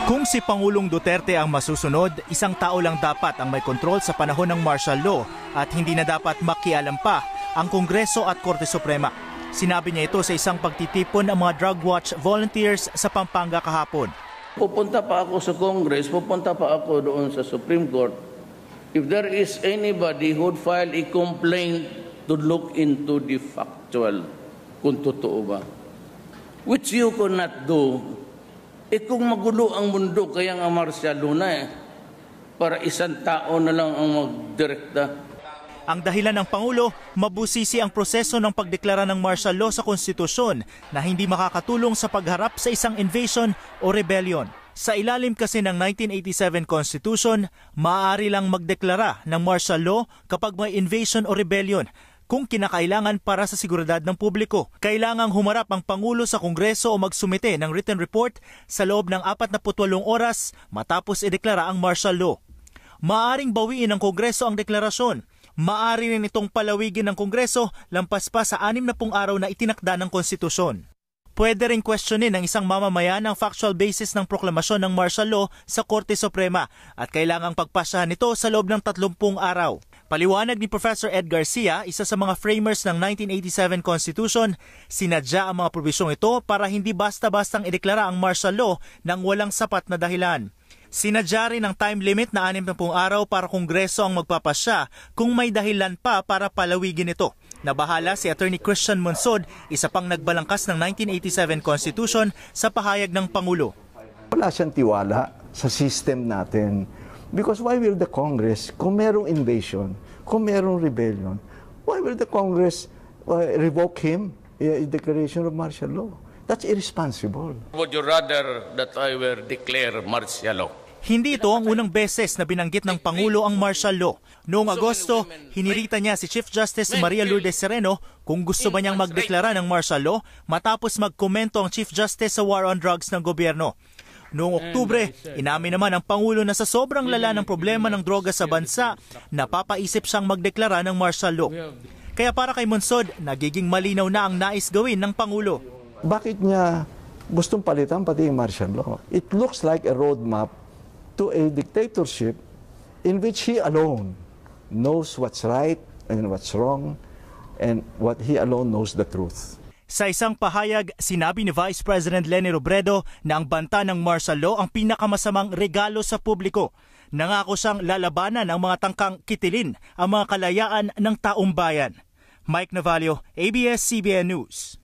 Kung si Pangulong Duterte ang masusunod, isang tao lang dapat ang may kontrol sa panahon ng martial law at hindi na dapat makialam pa ang Kongreso at Korte Suprema. Sinabi niya ito sa isang pagtitipon ng mga drug watch volunteers sa Pampanga kahapon. Pupunta pa ako sa Congress, pupunta pa ako doon sa Supreme Court. If there is anybody who would file a complaint to look into the factual, kung totoo ba, which you cannot do. Kung magulo ang mundo, kaya nga martial law na para isang tao na lang ang magdirekta. Ang dahilan ng Pangulo, mabusisi ang proseso ng pagdeklara ng martial law sa konstitusyon na hindi makakatulong sa pagharap sa isang invasion o rebellion. Sa ilalim kasi ng 1987 Constitution, maaari lang magdeklara ng martial law kapag may invasion o rebellion kung kinakailangan para sa seguridad ng publiko. Kailangang humarap ang Pangulo sa Kongreso o magsumite ng written report sa loob ng 48 oras matapos ideklara ang martial law. Maaring bawiin ng Kongreso ang deklarasyon. Maaari rin itong palawigin ng Kongreso lampas pa sa 60 araw na itinakda ng konstitusyon. Pwede rin questionin ng isang mamamayan ang factual basis ng proklamasyon ng martial law sa Korte Suprema at kailangang pagpasyahan ito sa loob ng 30 araw. Paliwanag ni Professor Ed Garcia, isa sa mga framers ng 1987 Constitution, sinadya ang mga probisyong ito para hindi basta-bastang ideklara ang martial law nang walang sapat na dahilan. Sinadya rin ang time limit na 60 araw para Kongreso ang magpapasya kung may dahilan pa para palawigin ito. Nabahala si Attorney Christian Monsod, isa pang nagbalangkas ng 1987 Constitution sa pahayag ng Pangulo. Wala siyang tiwala sa system natin. Because why will the Congress, kung merong invasion, kung merong rebellion, why will the Congress revoke him a declaration of martial law? That's irresponsible. Would you rather that I will declare martial law? Hindi ito ang unang beses na binanggit ng Pangulo ang martial law. Noong Agosto, hinirita niya si Chief Justice Maria Lourdes Sereno kung gusto ba niyang magdeklara ng martial law matapos magkomento ang Chief Justice sa war on drugs ng gobyerno. Noong Oktubre, inamin naman ang Pangulo na sa sobrang lala ng problema ng droga sa bansa, napapaisip siyang magdeklara ng martial law. Kaya para kay Monsod, nagiging malinaw na ang nais gawin ng Pangulo. Bakit niya gustong palitan pati yung martial law? It looks like a roadmap to a dictatorship in which he alone knows what's right and what's wrong and what he alone knows the truth. Sa isang pahayag, sinabi ni Vice President Leni Robredo na ang banta ng martial law ang pinakamasamang regalo sa publiko. Nangako siyang lalabanan ang mga tangkang kitilin ang mga kalayaan ng taong bayan. Mike Navalio, ABS-CBN News.